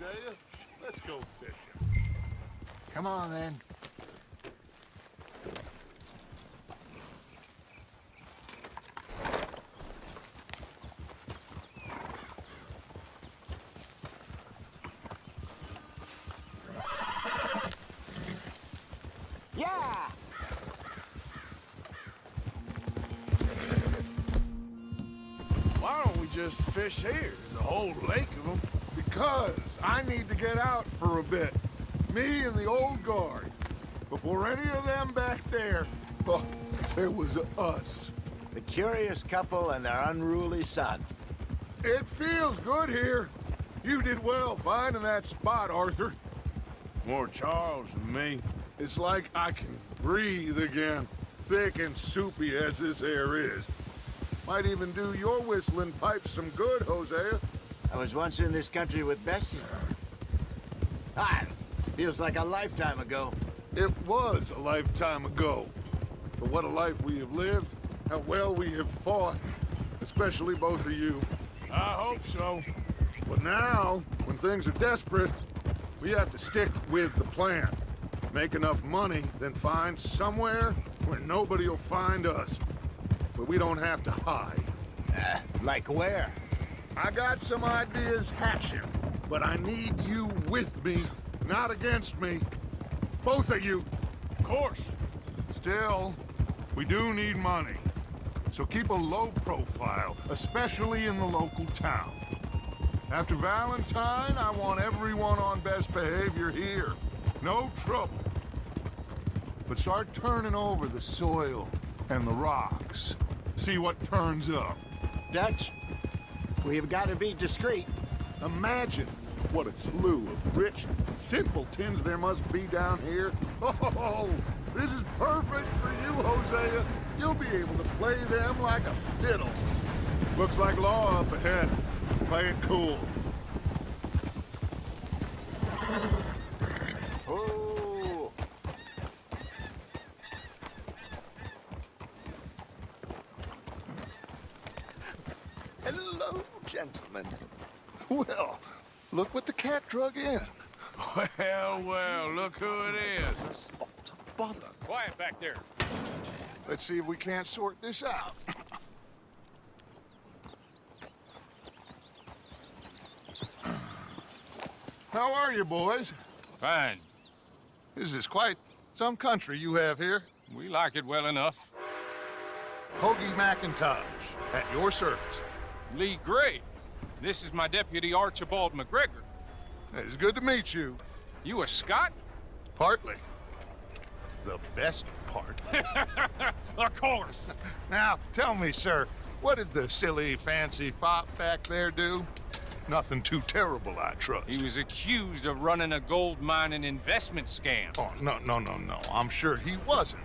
Hosea. Let's go fishing. Come on, then. Yeah! Why don't we just fish here? There's a whole lake of them. Because I need to get out for a bit. Me and the old guard. Before any of them back there, oh, there was us. The curious couple and their unruly son. It feels good here. You did well finding that spot, Arthur. More Charles than me. It's like I can breathe again, thick and soupy as this air is. Might even do your whistling pipes some good, Hosea. I was once in this country with Bessie. Ah, feels like a lifetime ago. It was a lifetime ago. But what a life we have lived, how well we have fought, especially both of you. I hope so. But now, when things are desperate, we have to stick with the plan. Make enough money, then find somewhere where nobody will find us. Where we don't have to hide. Like where? I got some ideas hatching, but I need you with me, not against me. Both of you. Of course. Still, we do need money. So keep a low profile, especially in the local town. After Valentine, I want everyone on best behavior here. No trouble. But start turning over the soil and the rocks. See what turns up. Dutch, we've got to be discreet. Imagine what a slew of rich simpletons there must be down here. Oh, this is perfect for you, Hosea. You'll be able to play them like a fiddle. Looks like law up ahead. Play it cool. Oh. Hello, gentlemen. Well, look what the cat drug in. Well, well, look who it is. Spot of bother. Quiet back there. Let's see if we can't sort this out. How are you, boys? Fine. This is quite some country you have here. We like it well enough. Hoagie McIntosh, at your service. Lee Gray. This is my deputy Archibald McGregor. It's good to meet you. You a Scot? Partly. The best part. Of course. Now, tell me, sir, what did the silly, fancy fop back there do? Nothing too terrible, I trust. He was accused of running a gold mining investment scam. Oh, no. I'm sure he wasn't.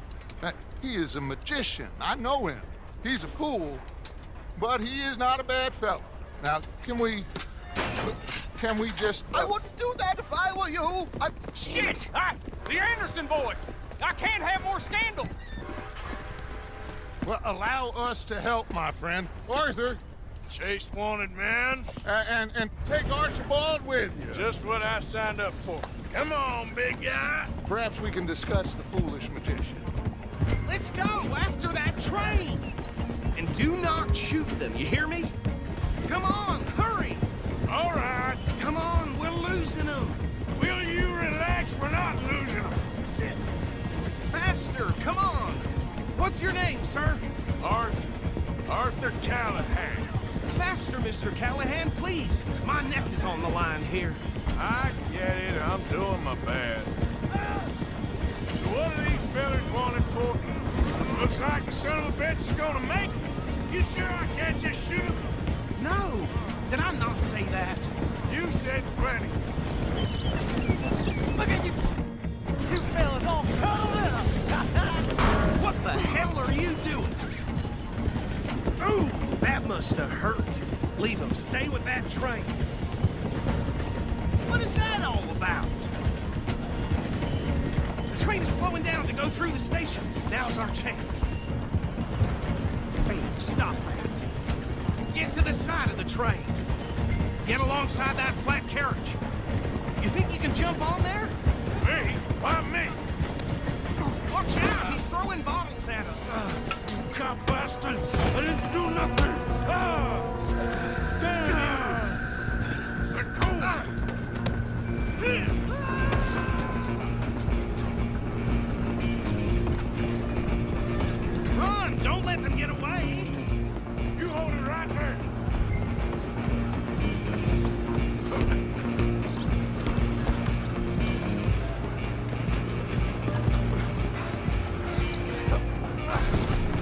He is a magician. I know him. He's a fool, but he is not a bad fellow. Now, can we just... I wouldn't do that if I were you. Shit! The Anderson boys! I can't have more scandal! Well, allow us to help, my friend. Arthur, Chase wanted man. and take Archibald with you. Just what I signed up for. Come on, big guy. Perhaps we can discuss the foolish magician. Let's go after that train. And do not shoot them, you hear me? Come on, hurry. All right. Come on, we're losing them. Will you relax? We're not losing them. Faster, come on. What's your name, sir? Arthur Callahan. Faster, Mr. Callahan, please. My neck is on the line here. I get it. I'm doing my best. So what are these fellas wanted for? Looks like the son of a bitch is gonna make it. You sure I can't just shoot him? No, did I not say that? You said plenty. Look at you! You fellas all cuddled up! What the hell are you doing? Ooh, that must have hurt. Leave him. Stay with that train. What is that all about? The train is slowing down to go through the station. Now's our chance. Hey, stop that. Get to the side of the train. Get alongside that flat carriage. You think you can jump on there? Me? Why me? Watch out! He's throwing bottles at us. You cop bastards! I didn't do nothing! Damn! Let go! Run! Don't let them get away! You hold it right there!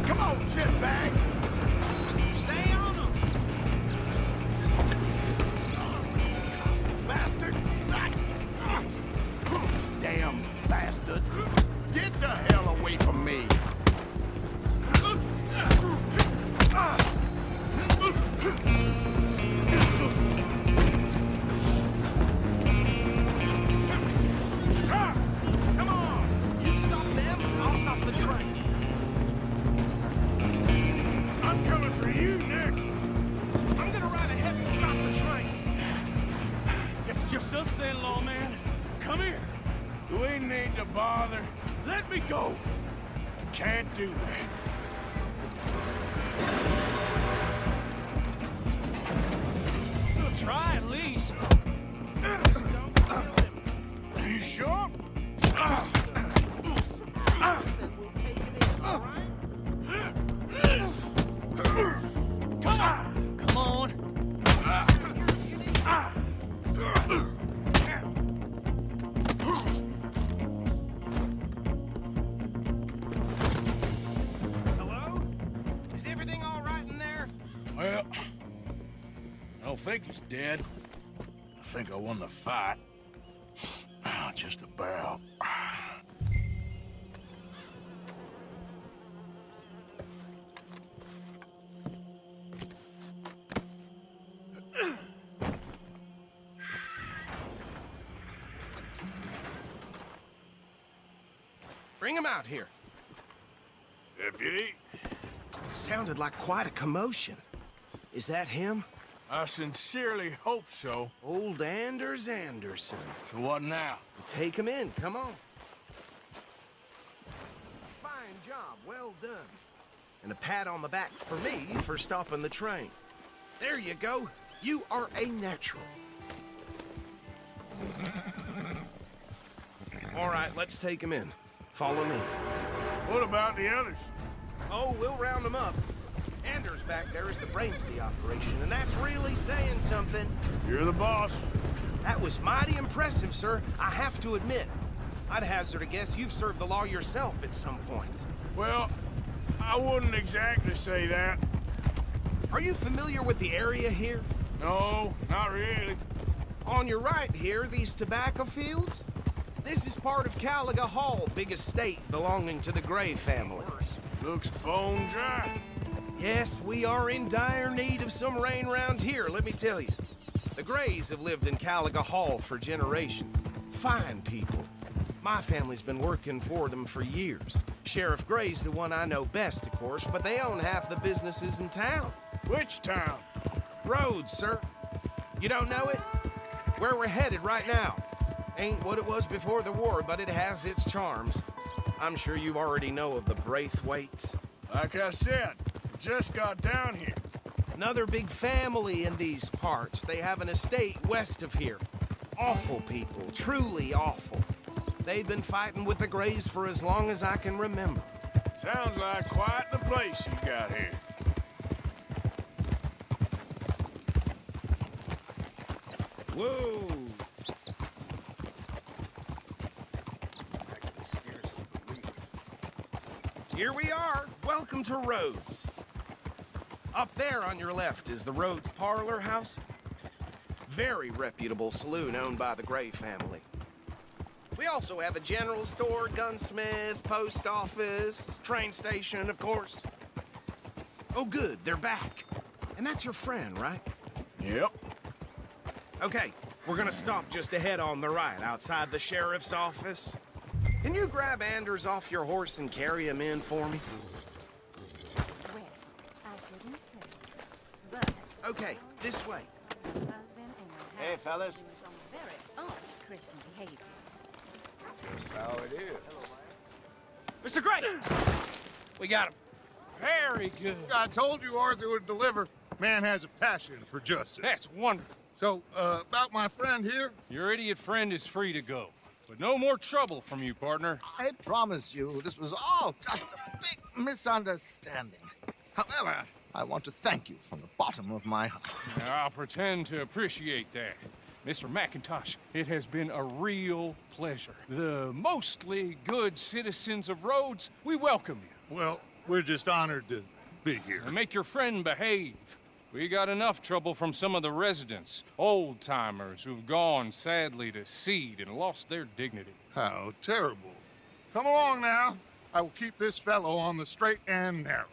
Come on, shitbag! Stay on them! Bastard! Damn bastard. Get the hell away from me. Stop! Come on! You stop them, I'll stop the train. I'm coming for you next! I'm gonna ride ahead and stop the train. Guess it's just us then, lawman. Come here. Do we need to bother? Let me go. I can't do that. We'll try at least. Are you sure? Come on. Hello? Is everything all right in there? Well, I don't think he's dead. I think I won the fight. Just about. Bring him out here. Deputy, Sounded like quite a commotion. Is that him? I sincerely hope so. Old Anders Anderson. So what now? Take him in, come on. Fine job, well done. And a pat on the back for me for stopping the train. There you go. You are a natural. All right, let's take him in. Follow me. What about the others? Oh, we'll round them up. Anders back there is the brains of the operation, and that's really saying something. You're the boss. That was mighty impressive, sir. I have to admit. I'd hazard a guess you've served the law yourself at some point. Well, I wouldn't exactly say that. Are you familiar with the area here? No, not really. On your right here, these tobacco fields? This is part of Caliga Hall, big estate belonging to the Gray family. Looks bone dry. Yes, we are in dire need of some rain round here, let me tell you. The Grays have lived in Caliga Hall for generations. Fine people. My family's been working for them for years. Sheriff Gray's the one I know best, of course, but they own half the businesses in town. Which town? Rhodes, sir. You don't know it? Where we're headed right now. Ain't what it was before the war, but it has its charms. I'm sure you already know of the Braithwaites. Like I said, just got down here. Another big family in these parts. They have an estate west of here. Awful people, truly awful. They've been fighting with the Grays for as long as I can remember. Sounds like quite the place you got here. Whoa! Here we are. Welcome to Rhodes. Up there on your left is the Rhodes Parlor House. Very reputable saloon owned by the Gray family. We also have a general store, gunsmith, post office, train station, of course. Oh, good, they're back. And that's your friend, right? Yep. Okay, we're gonna stop just ahead on the right, outside the sheriff's office. Can you grab Anders off your horse and carry him in for me? Well, I shouldn't say, but Okay, this way. my husband and my Hey, fellas. husband was on the very own Christian behavior. Just how it is. Mr. Gray! We got him. Very good. I told you Arthur would deliver. Man has a passion for justice. That's wonderful. So, about my friend here? Your idiot friend is free to go. But no more trouble from you, partner. I promise you, this was all just a big misunderstanding. However, I want to thank you from the bottom of my heart. I'll pretend to appreciate that. Mr. McIntosh, it has been a real pleasure. The mostly good citizens of Rhodes, we welcome you. Well, we're just honored to be here. And make your friend behave. We got enough trouble from some of the residents, old-timers who've gone, sadly, to seed and lost their dignity. How terrible. Come along now. I will keep this fellow on the straight and narrow.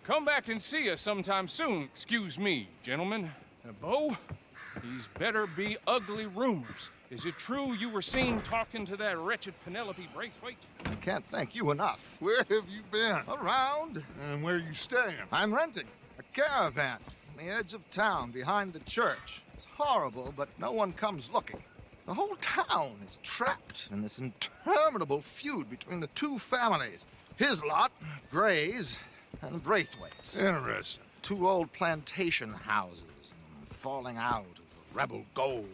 Come back and see us sometime soon. Excuse me, gentlemen. Bo, these better be ugly rumors. Is it true you were seen talking to that wretched Penelope Braithwaite? I can't thank you enough. Where have you been? Around. And where you staying? I'm renting a caravan on the edge of town behind the church. It's horrible, but no one comes looking. The whole town is trapped in this interminable feud between the two families. His lot, Gray's, and Braithwaite's. Interesting. Two old plantation houses, and falling out of rebel gold,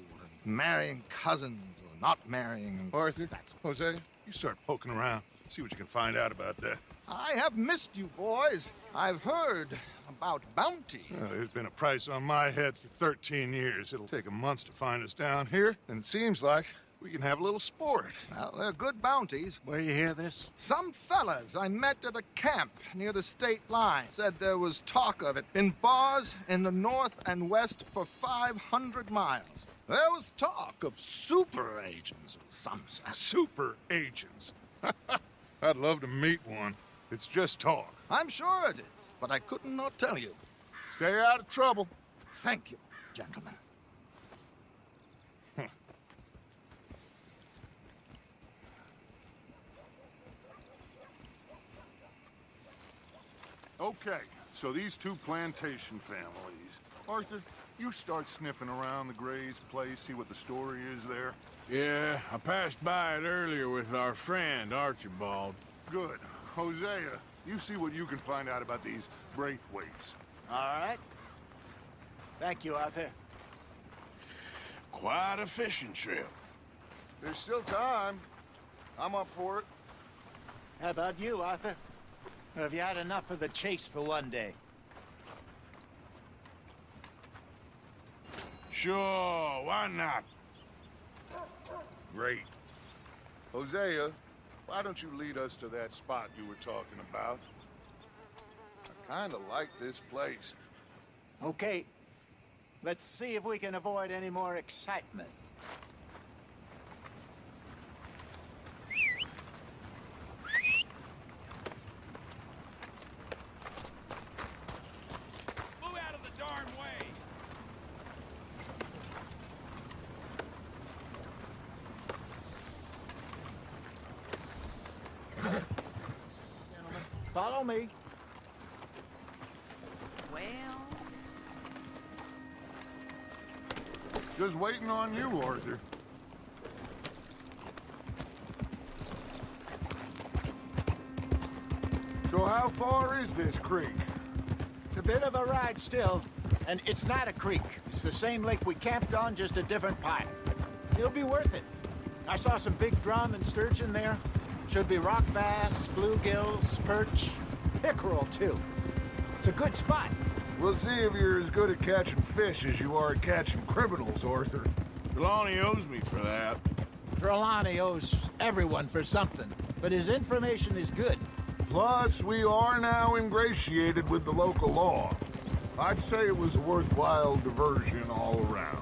and marrying cousins or not marrying. And Arthur, Jose, you start poking around. See what you can find out about that. I have missed you, boys. I've heard about bounty. There's been a price on my head for 13 years. It'll take 'em months to find us down here, and it seems like we can have a little sport. Well, they're good bounties. Where you hear this? Some fellas I met at a camp near the state line said there was talk of it in bars in the north and west for 500 miles. There was talk of super agents of some sort. Super agents. I'd love to meet one. It's just talk. I'm sure it is, but I couldn't not tell you. Stay out of trouble. Thank you, gentlemen. Okay, so these two plantation families. Arthur, you start sniffing around the Gray's place, see what the story is there. Yeah, I passed by it earlier with our friend, Archibald. Good. Hosea, you see what you can find out about these Braithwaites. All right. Thank you, Arthur. Quite a fishing trip. There's still time. I'm up for it. How about you, Arthur? Or have you had enough of the chase for one day? Sure, why not? Great. Hosea, why don't you lead us to that spot you were talking about? I kinda like this place. Okay. Let's see if we can avoid any more excitement. Move out of the darn way! Follow me. Well, Just waiting on you, Arthur. So how far is this creek? It's a bit of a ride still, and it's not a creek. It's the same lake we camped on, just a different part. It'll be worth it. I saw some big drum and sturgeon there. Should be rock bass, bluegills, perch, pickerel too. It's a good spot. We'll see if you're as good at catching fish as you are at catching criminals, Arthur. Trelawney owes me for that. Trelawney owes everyone for something, but his information is good. Plus, we are now ingratiated with the local law. I'd say it was a worthwhile diversion all around.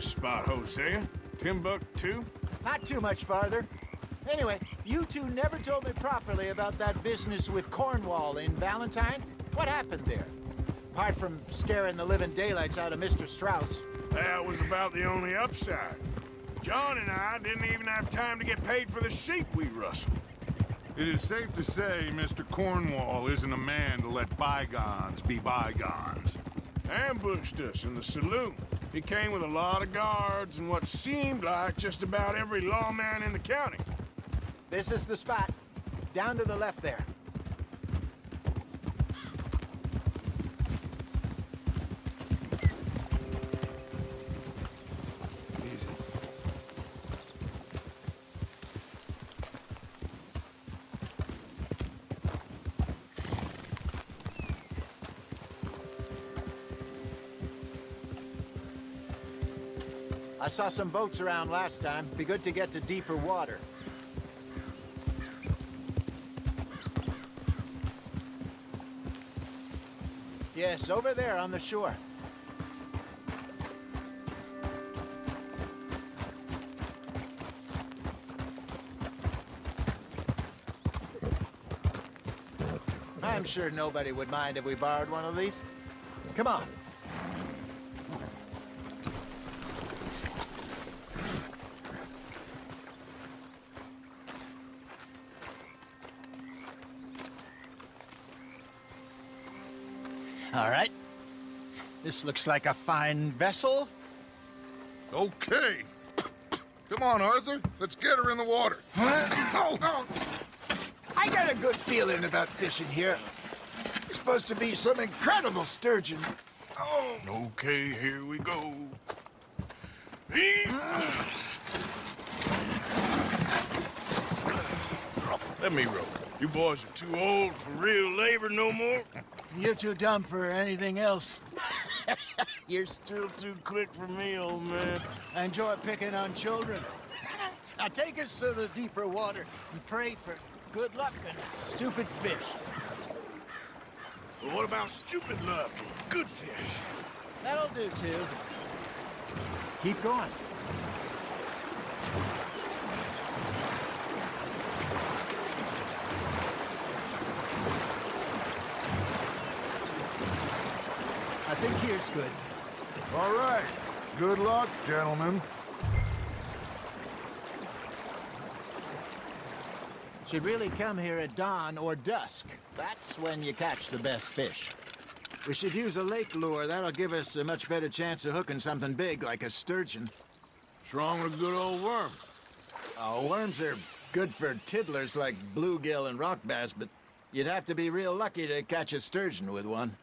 this spot, Hosea? Timbuktu? Not too much farther. Anyway, you two never told me properly about that business with Cornwall in Valentine. What happened there? Apart from scaring the living daylights out of Mr. Strauss. That was about the only upside. John and I didn't even have time to get paid for the sheep we rustled. It is safe to say Mr. Cornwall isn't a man to let bygones be bygones. Ambushed us in the saloon. He came with a lot of guards and what seemed like just about every lawman in the county. This is the spot. Down to the left there. Easy. I saw some boats around last time. Be good to get to deeper water. Yes, over there on the shore. I'm sure nobody would mind if we borrowed one of these. Come on. All right. This looks like a fine vessel. Okay. Come on, Arthur. Let's get her in the water. Oh. I got a good feeling about fishing here. It's supposed to be some incredible sturgeon. Oh. Okay, here we go. Let me row. You boys are too old for real labor no more. You're too dumb for anything else. You're still too quick for me, old man. I enjoy picking on children. Now take us to the deeper water and pray for good luck and stupid fish. Well, what about stupid luck and good fish? That'll do, too. Keep going. I think here's good. All right. Good luck, gentlemen. Should really come here at dawn or dusk. That's when you catch the best fish. We should use a lake lure. That'll give us a much better chance of hooking something big like a sturgeon. What's wrong with a good old worm? Oh, worms are good for tiddlers like bluegill and rock bass, but you'd have to be real lucky to catch a sturgeon with one.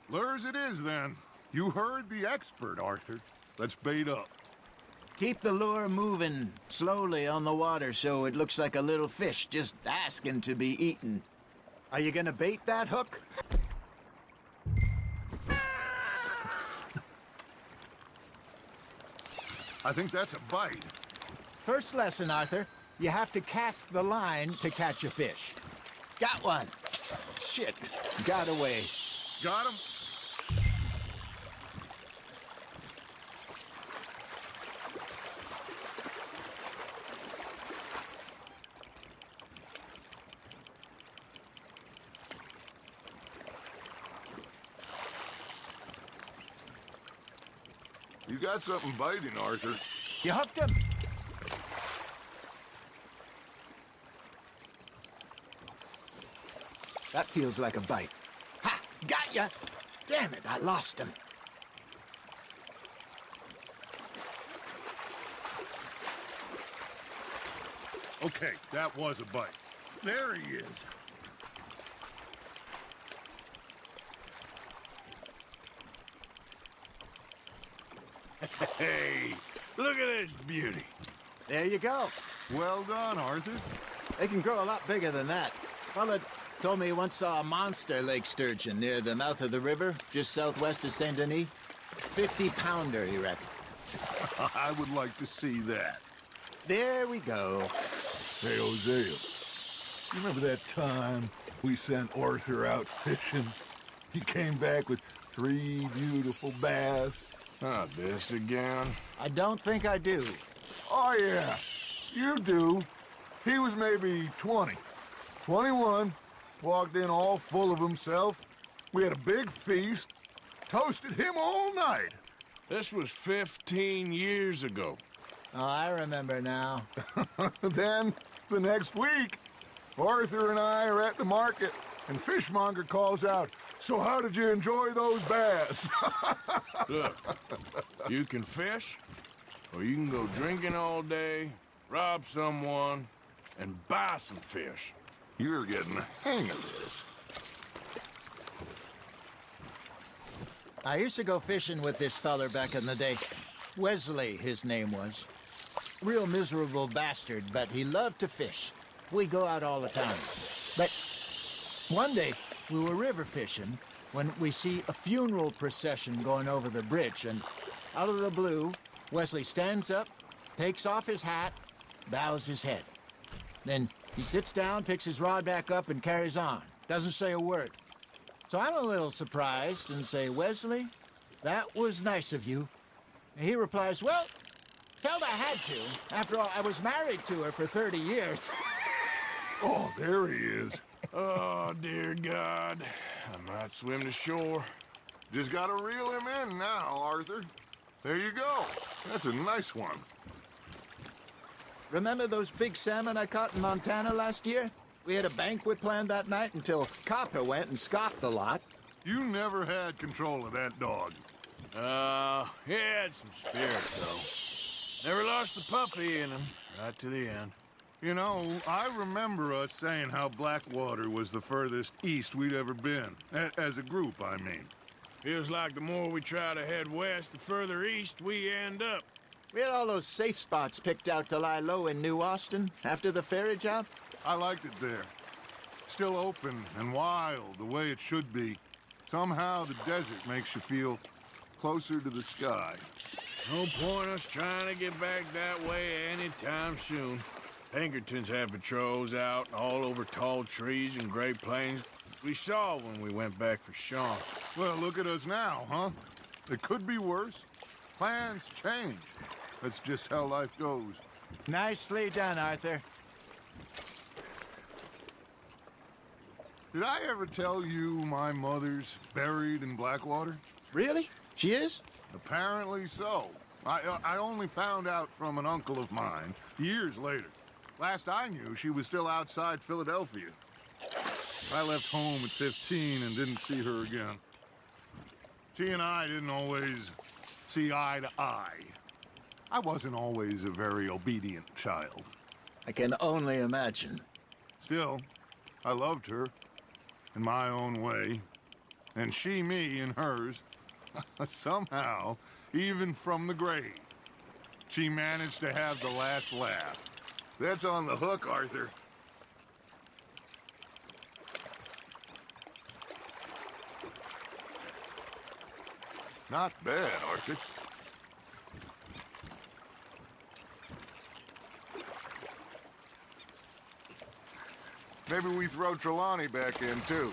Lures it is, then. You heard the expert, Arthur. Let's bait up. Keep the lure moving slowly on the water so it looks like a little fish just asking to be eaten. Are you gonna bait that hook? I think that's a bite. First lesson, Arthur. You have to cast the line to catch a fish. Got one. Shit. Got away. Got him? You got something biting, Arthur. You hooked him. That feels like a bite. Ha! Got ya! Damn it, I lost him. Okay, that was a bite. There he is. Hey, look at this beauty. There you go. Well done, Arthur. They can grow a lot bigger than that. Fella told me he once saw a monster lake sturgeon near the mouth of the river, just southwest of Saint Denis. 50-pounder, he reckoned. I would like to see that. There we go. Say, Hosea, you remember that time we sent Arthur out fishing? He came back with 3 beautiful bass. Not this again. I don't think I do. Oh, yeah. You do. He was maybe 20. 21. Walked in all full of himself. We had a big feast. Toasted him all night. This was 15 years ago. Oh, I remember now. Then, the next week, Arthur and I are at the market, and Fishmonger calls out, "So how did you enjoy those bass?" Look, you can fish, or you can go drinking all day, rob someone, and buy some fish. You're getting the hang of this. I used to go fishing with this feller back in the day. Wesley, his name was. Real miserable bastard, but he loved to fish. We'd go out all the time. But one day, we were river fishing when we see a funeral procession going over the bridge, and out of the blue, Wesley stands up, takes off his hat, bows his head. Then he sits down, picks his rod back up, and carries on. Doesn't say a word. So I'm a little surprised and say, "Wesley, that was nice of you." And he replies, "Well, felt I had to. After all, I was married to her for 30 years. Oh, there he is. Oh, dear God. I might swim to shore. Just gotta reel him in now, Arthur. There you go. That's a nice one. Remember those big salmon I caught in Montana last year? We had a banquet planned that night until Copper went and scoffed a lot. You never had control of that dog. He had some spirit, though. Never lost the puppy in him, right to the end. You know, I remember us saying how Blackwater was the furthest east we'd ever been. As a group, I mean. Feels like the more we try to head west, the further east we end up. We had all those safe spots picked out to lie low in New Austin after the ferry job. I liked it there. Still open and wild, the way it should be. Somehow the desert makes you feel closer to the sky. No point us trying to get back that way anytime soon. Pinkertons had patrols out all over tall trees and Great Plains. We saw when we went back for Sean. Well, look at us now, huh? It could be worse. Plans change. That's just how life goes. Nicely done, Arthur. Did I ever tell you my mother's buried in Blackwater? Really? She is? Apparently so. I only found out from an uncle of mine years later. Last I knew, she was still outside Philadelphia. I left home at 15 and didn't see her again. She and I didn't always see eye to eye. I wasn't always a very obedient child. I can only imagine. Still, I loved her in my own way, and she me in hers. Somehow, even from the grave, she managed to have the last laugh. That's on the hook, Arthur. Not bad, Arthur. Maybe we throw Trelawney back in, too.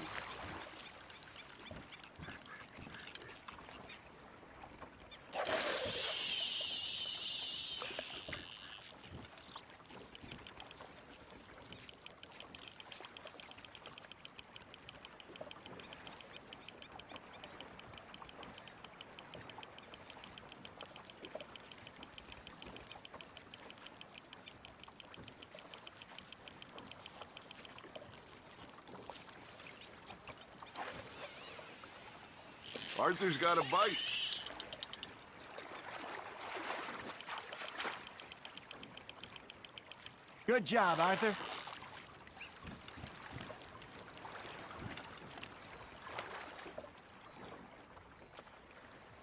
Arthur's got a bite. Good job, Arthur.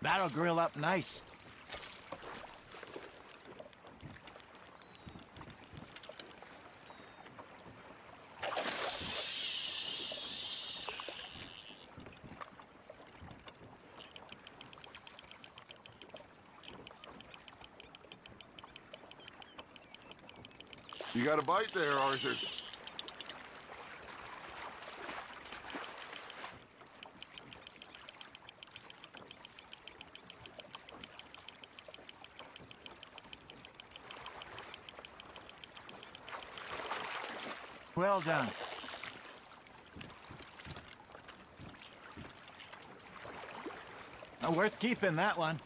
That'll grill up nice. You got a bite there, Arthur. Well done. Worth keeping, that one.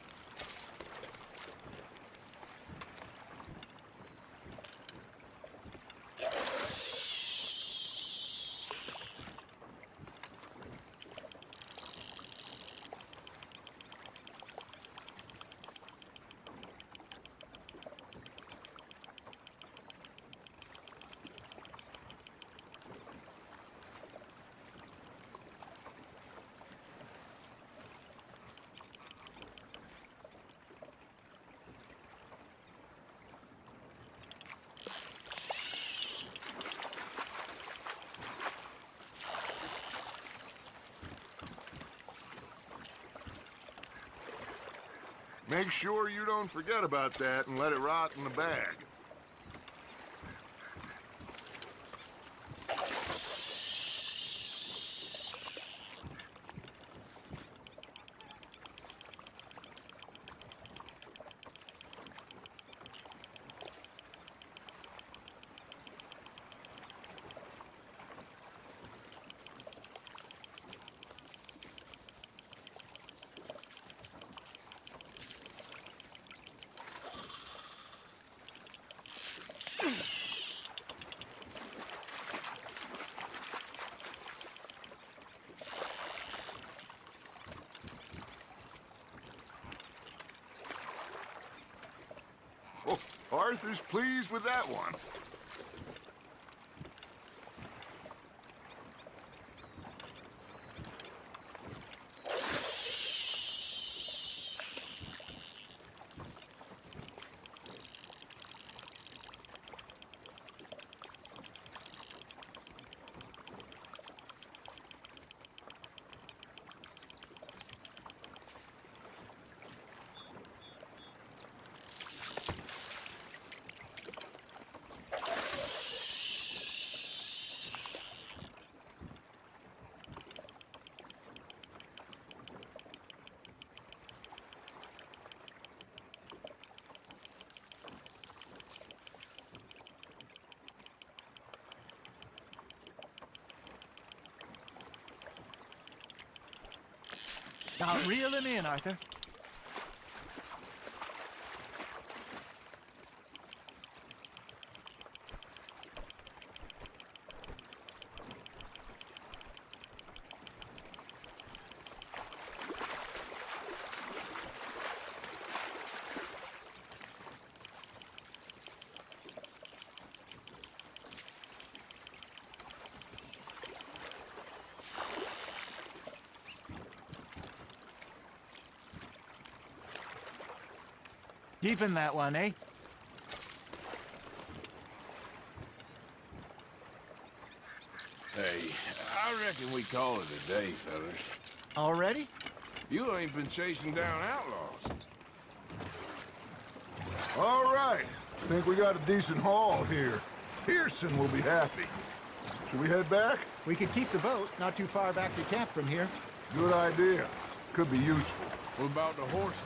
Make sure you don't forget about that and let it rot in the bag. Oh, Arthur's pleased with that one. Now reel him in, Arthur. Keeping that one, eh? Hey, I reckon we call it a day, fellas. Already? You ain't been chasing down outlaws. All right. Think we got a decent haul here. Pearson will be happy. Should we head back? We could keep the boat not too far back to camp from here. Good idea. Could be useful. What about the horses?